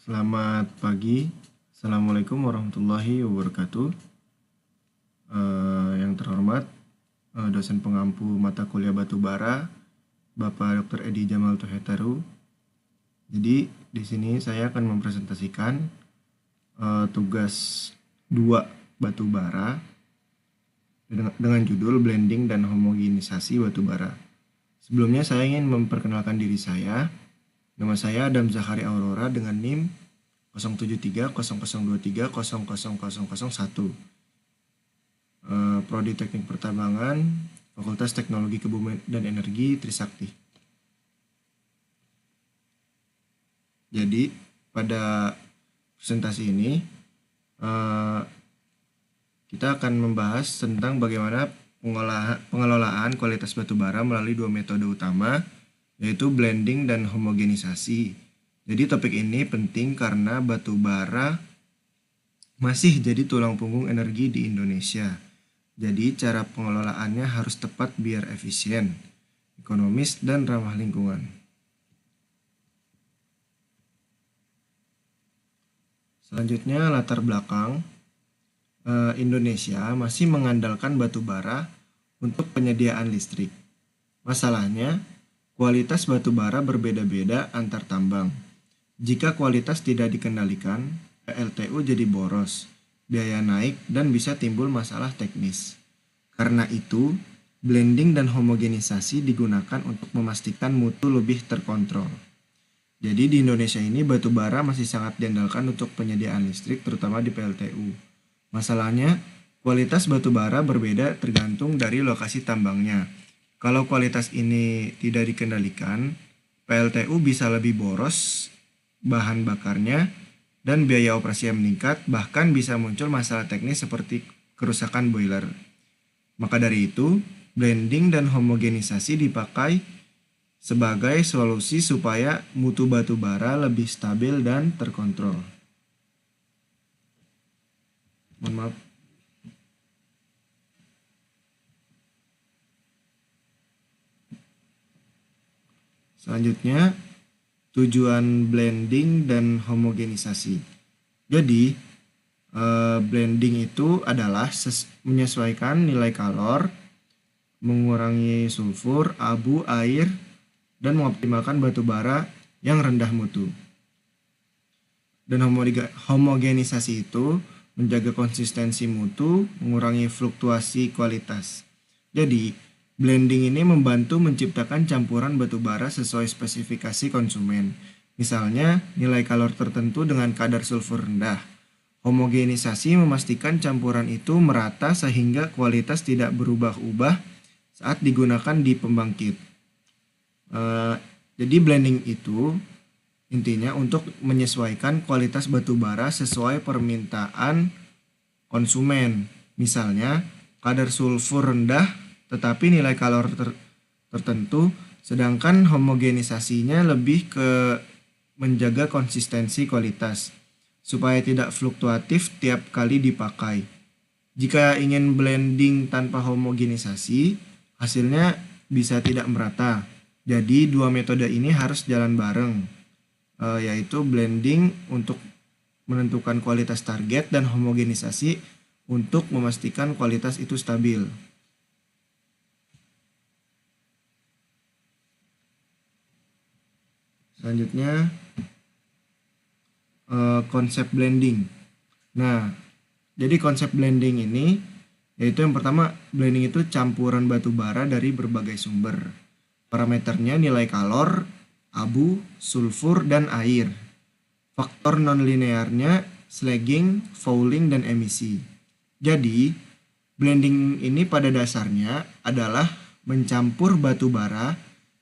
Selamat pagi, Assalamualaikum warahmatullahi wabarakatuh. Yang terhormat, dosen pengampu mata kuliah batubara, Bapak Dr. Edi Jamal Tuhetaru. Jadi di sini saya akan mempresentasikan tugas 2 batubara dengan judul blending dan homogenisasi batubara. Sebelumnya saya ingin memperkenalkan diri saya. Nama saya Adam Zahari Aurora dengan NIM 0730023000001. Prodi Teknik Pertambangan, Fakultas Teknologi Kebumen dan Energi Trisakti. Jadi pada presentasi ini kita akan membahas tentang bagaimana pengelolaan kualitas batubara melalui 2 metode utama, yaitu blending dan homogenisasi. Jadi topik ini penting karena batubara masih jadi tulang punggung energi di Indonesia. Jadi cara pengelolaannya harus tepat biar efisien, ekonomis, dan ramah lingkungan. Selanjutnya latar belakang. Indonesia masih mengandalkan batubara untuk penyediaan listrik. Masalahnya, kualitas batubara berbeda-beda antar tambang. Jika kualitas tidak dikendalikan, PLTU jadi boros, biaya naik, dan bisa timbul masalah teknis. Karena itu, blending dan homogenisasi digunakan untuk memastikan mutu lebih terkontrol. Jadi di Indonesia ini batubara masih sangat diandalkan untuk penyediaan listrik, terutama di PLTU. Masalahnya, kualitas batubara berbeda tergantung dari lokasi tambangnya. Kalau kualitas ini tidak dikendalikan, PLTU bisa lebih boros bahan bakarnya dan biaya operasi yang meningkat, bahkan bisa muncul masalah teknis seperti kerusakan boiler. Maka dari itu, blending dan homogenisasi dipakai sebagai solusi supaya mutu batubara lebih stabil dan terkontrol. Mohon maaf. Selanjutnya, tujuan blending dan homogenisasi. Jadi, blending itu adalah menyesuaikan nilai kalor, mengurangi sulfur, abu, air, dan mengoptimalkan batubara yang rendah mutu. Dan homogenisasi itu menjaga konsistensi mutu, mengurangi fluktuasi kualitas. Jadi, blending ini membantu menciptakan campuran batubara sesuai spesifikasi konsumen. Misalnya, nilai kalor tertentu dengan kadar sulfur rendah. Homogenisasi memastikan campuran itu merata sehingga kualitas tidak berubah-ubah saat digunakan di pembangkit. Jadi blending itu intinya untuk menyesuaikan kualitas batubara sesuai permintaan konsumen. Misalnya, kadar sulfur rendah tetapi nilai kalor tertentu, sedangkan homogenisasinya lebih ke menjaga konsistensi kualitas supaya tidak fluktuatif tiap kali dipakai. Jika ingin blending tanpa homogenisasi, hasilnya bisa tidak merata. Jadi dua metode ini harus jalan bareng, yaitu blending untuk menentukan kualitas target dan homogenisasi untuk memastikan kualitas itu stabil. Selanjutnya, konsep blending. Nah, jadi konsep blending ini yaitu yang pertama, blending itu campuran batubara dari berbagai sumber. Parameternya nilai kalor, abu, sulfur, dan air. Faktor nonlinearnya slagging, fouling, dan emisi. Jadi, blending ini pada dasarnya adalah mencampur batubara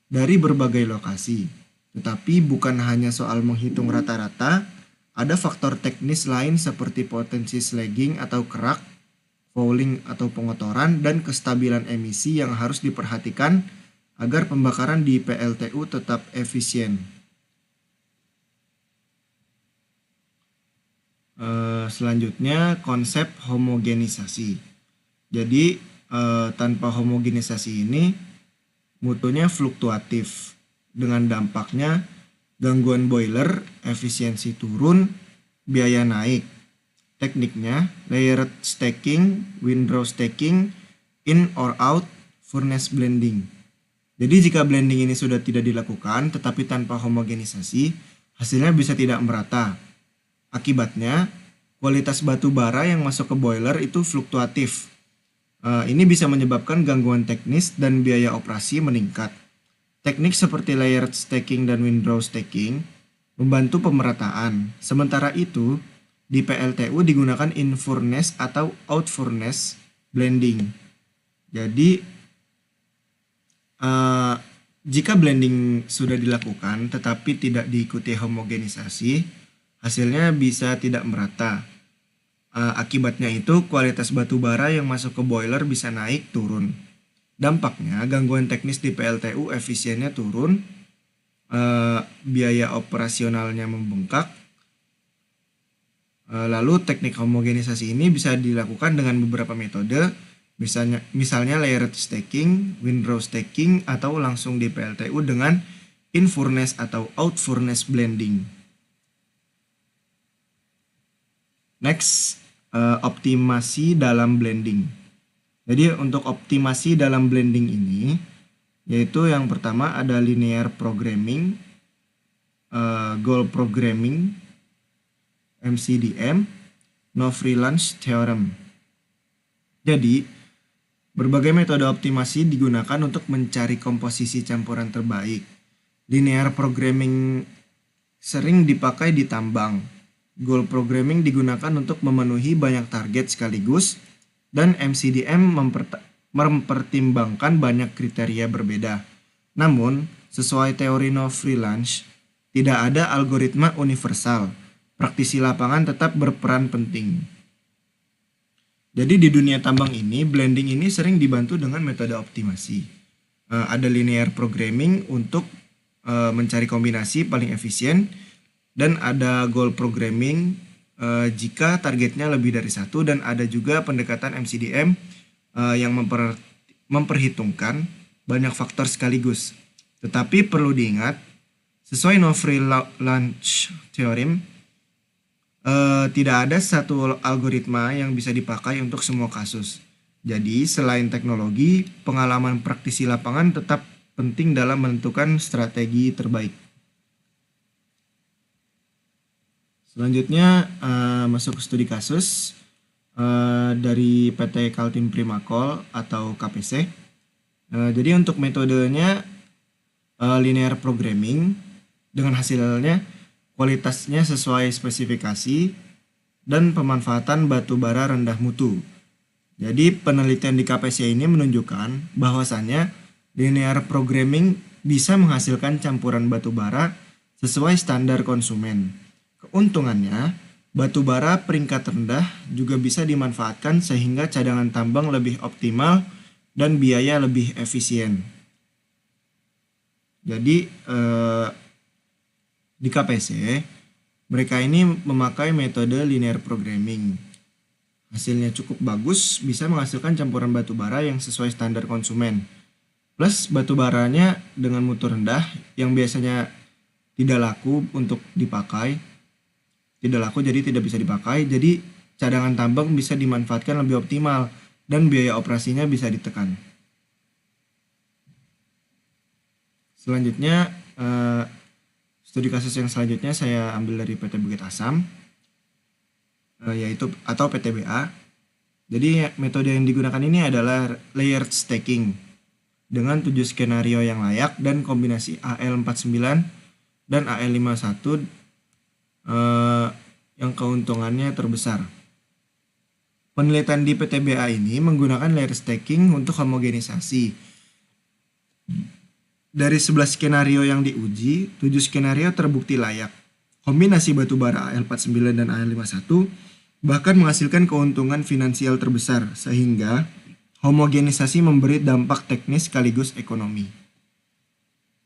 dari berbagai lokasi. Tetapi bukan hanya soal menghitung rata-rata, ada faktor teknis lain seperti potensi slagging atau kerak, fouling atau pengotoran, dan kestabilan emisi yang harus diperhatikan agar pembakaran di PLTU tetap efisien. Selanjutnya, konsep homogenisasi. Jadi, tanpa homogenisasi ini mutunya fluktuatif dengan dampaknya Gangguan boiler, efisiensi turun, biaya naik. Tekniknya, layered stacking, windrow stacking, in or out, furnace blending. Jadi jika blending ini sudah tidak dilakukan tetapi tanpa homogenisasi, hasilnya bisa tidak merata. Akibatnya, kualitas batu bara yang masuk ke boiler itu fluktuatif. Ini bisa menyebabkan gangguan teknis dan biaya operasi meningkat. Teknik seperti layered stacking dan windrow stacking membantu pemerataan. Sementara itu, di PLTU digunakan in furnace atau out furnace blending. Jadi, jika blending sudah dilakukan tetapi tidak diikuti homogenisasi, hasilnya bisa tidak merata. Akibatnya itu kualitas batu bara yang masuk ke boiler bisa naik turun. Dampaknya gangguan teknis di PLTU, efisiennya turun, biaya operasionalnya membengkak. Lalu teknik homogenisasi ini bisa dilakukan dengan beberapa metode, misalnya layered stacking, windrow stacking, atau langsung di PLTU dengan in furnace atau out furnace blending. Next, optimasi dalam blending. Jadi untuk optimasi dalam blending ini, yaitu yang pertama ada linear programming, goal programming, MCDM, no free lunch theorem. Jadi, berbagai metode optimasi digunakan untuk mencari komposisi campuran terbaik. Linear programming sering dipakai di tambang. Goal programming digunakan untuk memenuhi banyak target sekaligus, dan MCDM mempertimbangkan banyak kriteria berbeda. Namun, sesuai teori no free lunch, tidak ada algoritma universal. Praktisi lapangan tetap berperan penting. Jadi di dunia tambang ini, blending ini sering dibantu dengan metode optimasi. Ada linear programming untuk mencari kombinasi paling efisien, dan ada goal programming jika targetnya lebih dari satu, dan ada juga pendekatan MCDM yang memperhitungkan banyak faktor sekaligus. Tetapi perlu diingat, sesuai no free lunch theorem, tidak ada satu algoritma yang bisa dipakai untuk semua kasus. Jadi selain teknologi, pengalaman praktisi lapangan tetap penting dalam menentukan strategi terbaik. Selanjutnya masuk ke studi kasus dari PT Kaltim Primakol atau KPC. Jadi untuk metodenya linear programming, dengan hasilnya kualitasnya sesuai spesifikasi dan pemanfaatan batu bara rendah mutu. Jadi penelitian di KPC ini menunjukkan bahwasannya linear programming bisa menghasilkan campuran batu bara sesuai standar konsumen. Keuntungannya, batu bara peringkat rendah juga bisa dimanfaatkan sehingga cadangan tambang lebih optimal dan biaya lebih efisien. Jadi di KPC, mereka ini memakai metode linear programming. Hasilnya cukup bagus, bisa menghasilkan campuran batu bara yang sesuai standar konsumen. Plus batu baranya dengan mutu rendah yang biasanya tidak laku untuk dipakai. Tidak laku jadi tidak bisa dipakai, jadi cadangan tambang bisa dimanfaatkan lebih optimal dan biaya operasinya bisa ditekan. Selanjutnya, studi kasus yang selanjutnya saya ambil dari PT Bukit Asam, yaitu atau PTBA. Jadi metode yang digunakan ini adalah layered stacking dengan 7 skenario yang layak dan kombinasi AL49 dan AL51 yang keuntungannya terbesar. Penelitian di PTBA ini menggunakan layer stacking untuk homogenisasi. Dari 11 skenario yang diuji, 7 skenario terbukti layak. Kombinasi batu bara AL49 dan AL51 bahkan menghasilkan keuntungan finansial terbesar, sehingga homogenisasi memberi dampak teknis sekaligus ekonomi.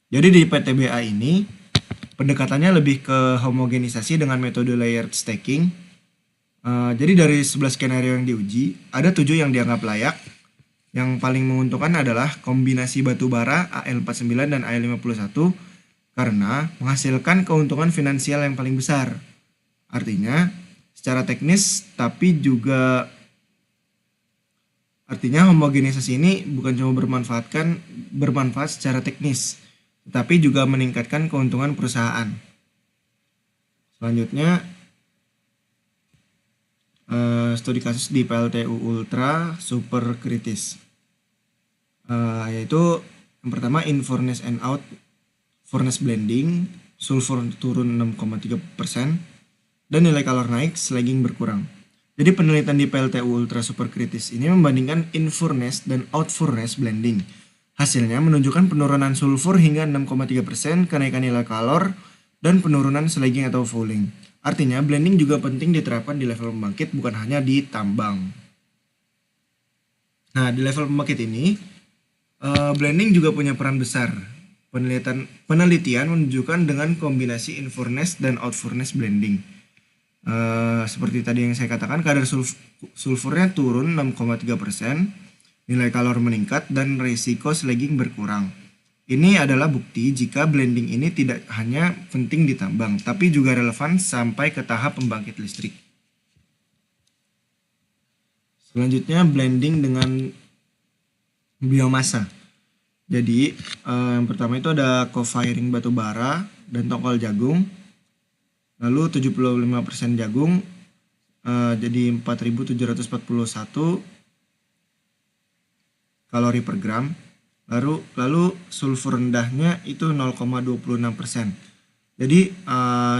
Jadi di PTBA ini, pendekatannya lebih ke homogenisasi dengan metode layered stacking. Jadi dari 11 skenario yang diuji, ada 7 yang dianggap layak. Yang paling menguntungkan adalah kombinasi batu bara AL49 dan AL51 karena menghasilkan keuntungan finansial yang paling besar. Artinya, secara teknis tapi juga artinya homogenisasi ini bukan cuma bermanfaat secara teknis, tetapi juga meningkatkan keuntungan perusahaan. Selanjutnya, studi kasus di PLTU ultra super kritis, yaitu yang pertama in furnace and out furnace blending, sulfur turun 6,3% dan nilai kalor naik, slagging berkurang. Jadi penelitian di PLTU ultra super kritis ini membandingkan in furnace dan out furnace blending. Hasilnya menunjukkan penurunan sulfur hingga 6,3%, kenaikan nilai kalor, dan penurunan slagging atau fouling. Artinya blending juga penting diterapkan di level pembangkit, bukan hanya di tambang. Nah, di level pembangkit ini, blending juga punya peran besar. Penelitian menunjukkan dengan kombinasi in furnace dan out furnace blending. Seperti tadi yang saya katakan, kadar sulfurnya turun 6,3%, nilai kalor meningkat, dan risiko slagging berkurang. Ini adalah bukti jika blending ini tidak hanya penting di tambang, tapi juga relevan sampai ke tahap pembangkit listrik. Selanjutnya, blending dengan biomasa. Jadi, yang pertama itu ada co-firing batu bara dan tongkol jagung. Lalu 75% jagung, jadi 4.741 kalori per gram. Lalu sulfur rendahnya itu 0,26%. Jadi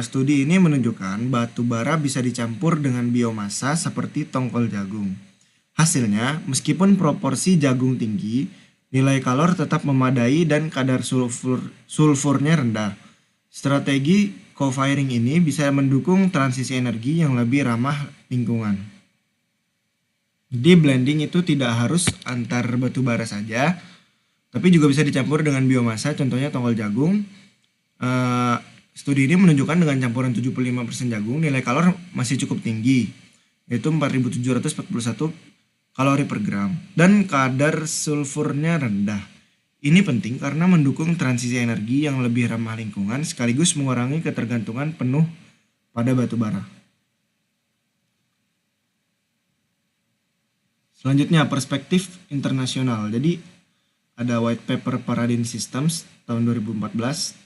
studi ini menunjukkan batu bara bisa dicampur dengan biomasa seperti tongkol jagung. Hasilnya, meskipun proporsi jagung tinggi, nilai kalor tetap memadai dan kadar sulfurnya rendah. Strategi co-firing ini bisa mendukung transisi energi yang lebih ramah lingkungan. Jadi blending itu tidak harus antar batu bara saja, tapi juga bisa dicampur dengan biomasa, contohnya tongkol jagung. Studi ini menunjukkan dengan campuran 75% jagung, nilai kalor masih cukup tinggi, yaitu 4.741 kalori per gram, dan kadar sulfurnya rendah. Ini penting karena mendukung transisi energi yang lebih ramah lingkungan sekaligus mengurangi ketergantungan penuh pada batu bara. Selanjutnya, perspektif internasional. Jadi, ada white paper Paradigm Systems tahun 2014,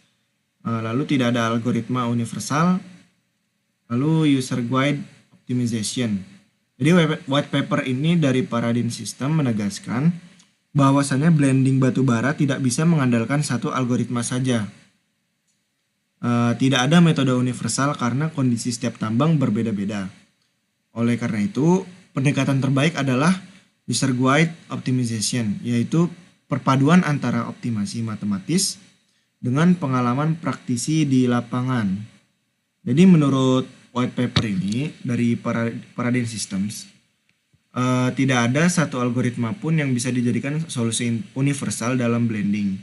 lalu tidak ada algoritma universal, lalu user guide optimization. Jadi white paper ini dari Paradigm System menegaskan bahwasannya blending batu bara tidak bisa mengandalkan satu algoritma saja. Tidak ada metode universal karena kondisi setiap tambang berbeda-beda. Oleh karena itu, pendekatan terbaik adalah user guide optimization, yaitu perpaduan antara optimasi matematis dengan pengalaman praktisi di lapangan. Jadi menurut white paper ini dari Paradigm Systems, tidak ada satu algoritma pun yang bisa dijadikan solusi universal dalam blending.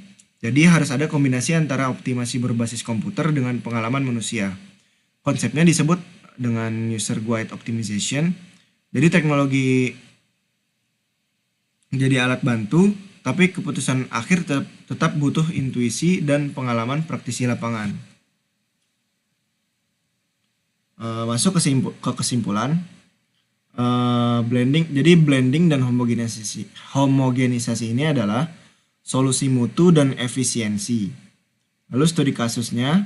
Jadi harus ada kombinasi antara optimasi berbasis komputer dengan pengalaman manusia. Konsepnya disebut dengan user guide optimization. Jadi teknologi jadi alat bantu, tapi keputusan akhir tetap butuh intuisi dan pengalaman praktisi lapangan. Masuk ke kesimpulan, blending dan homogenisasi ini adalah solusi mutu dan efisiensi. Lalu studi kasusnya,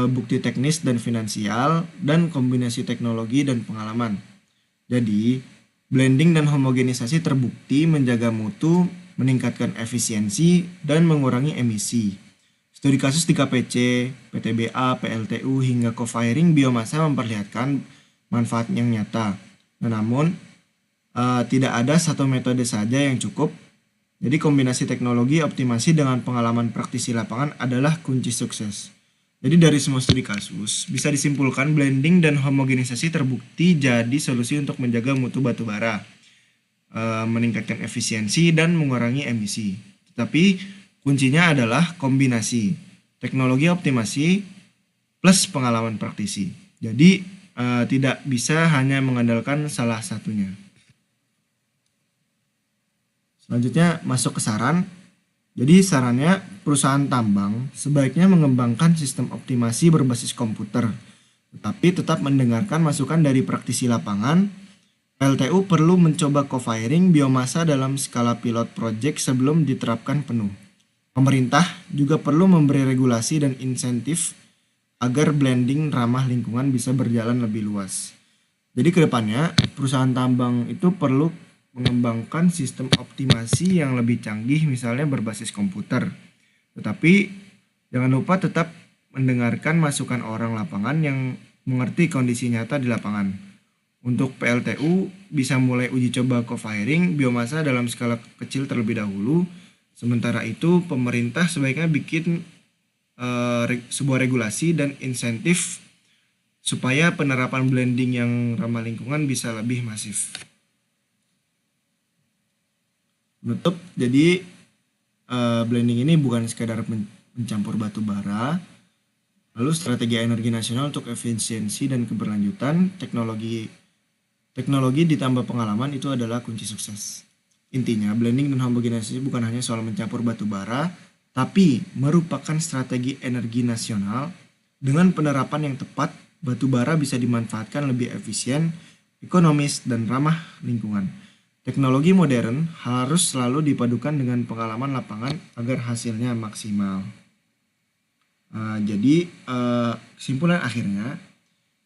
bukti teknis dan finansial, dan kombinasi teknologi dan pengalaman. Jadi, blending dan homogenisasi terbukti menjaga mutu, meningkatkan efisiensi, dan mengurangi emisi. Studi kasus di KPC, PTBA, PLTU, hingga co-firing biomasa memperlihatkan manfaat yang nyata. Namun, tidak ada satu metode saja yang cukup. Jadi kombinasi teknologi optimasi dengan pengalaman praktisi lapangan adalah kunci sukses. Jadi dari semua studi kasus, bisa disimpulkan blending dan homogenisasi terbukti jadi solusi untuk menjaga mutu batu bara, meningkatkan efisiensi, dan mengurangi emisi. Tetapi kuncinya adalah kombinasi teknologi optimasi plus pengalaman praktisi. Jadi tidak bisa hanya mengandalkan salah satunya. Selanjutnya masuk ke saran. Jadi sarannya perusahaan tambang sebaiknya mengembangkan sistem optimasi berbasis komputer, tetapi tetap mendengarkan masukan dari praktisi lapangan. PLTU perlu mencoba co-firing biomasa dalam skala pilot project sebelum diterapkan penuh. Pemerintah juga perlu memberi regulasi dan insentif agar blending ramah lingkungan bisa berjalan lebih luas. Jadi kedepannya perusahaan tambang itu perlu mengembangkan sistem optimasi yang lebih canggih misalnya berbasis komputer. Tetapi jangan lupa tetap mendengarkan masukan orang lapangan yang mengerti kondisi nyata di lapangan. Untuk PLTU bisa mulai uji coba co-firing biomasa dalam skala kecil terlebih dahulu. Sementara itu pemerintah sebaiknya bikin sebuah regulasi dan insentif supaya penerapan blending yang ramah lingkungan bisa lebih masif. Menutup, jadi blending ini bukan sekadar mencampur batu bara. Lalu strategi energi nasional untuk efisiensi dan keberlanjutan, teknologi ditambah pengalaman itu adalah kunci sukses. Intinya, blending dan homogenisasi bukan hanya soal mencampur batu bara, tapi merupakan strategi energi nasional. Dengan penerapan yang tepat, batu bara bisa dimanfaatkan lebih efisien, ekonomis, dan ramah lingkungan. Teknologi modern harus selalu dipadukan dengan pengalaman lapangan agar hasilnya maksimal. Jadi kesimpulan akhirnya,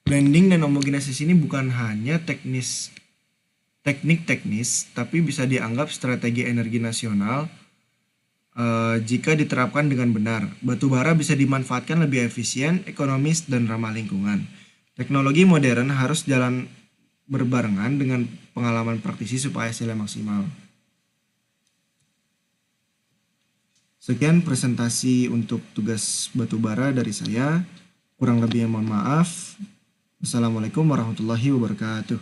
blending dan homogenisasi ini bukan hanya teknik teknis, tapi bisa dianggap strategi energi nasional. Jika diterapkan dengan benar, batu bara bisa dimanfaatkan lebih efisien, ekonomis, dan ramah lingkungan. Teknologi modern harus jalan berbarengan dengan pengalaman praktisi supaya hasilnya maksimal. Sekian presentasi untuk tugas batu bara dari saya. Kurang lebihnya mohon maaf. Wassalamualaikum warahmatullahi wabarakatuh.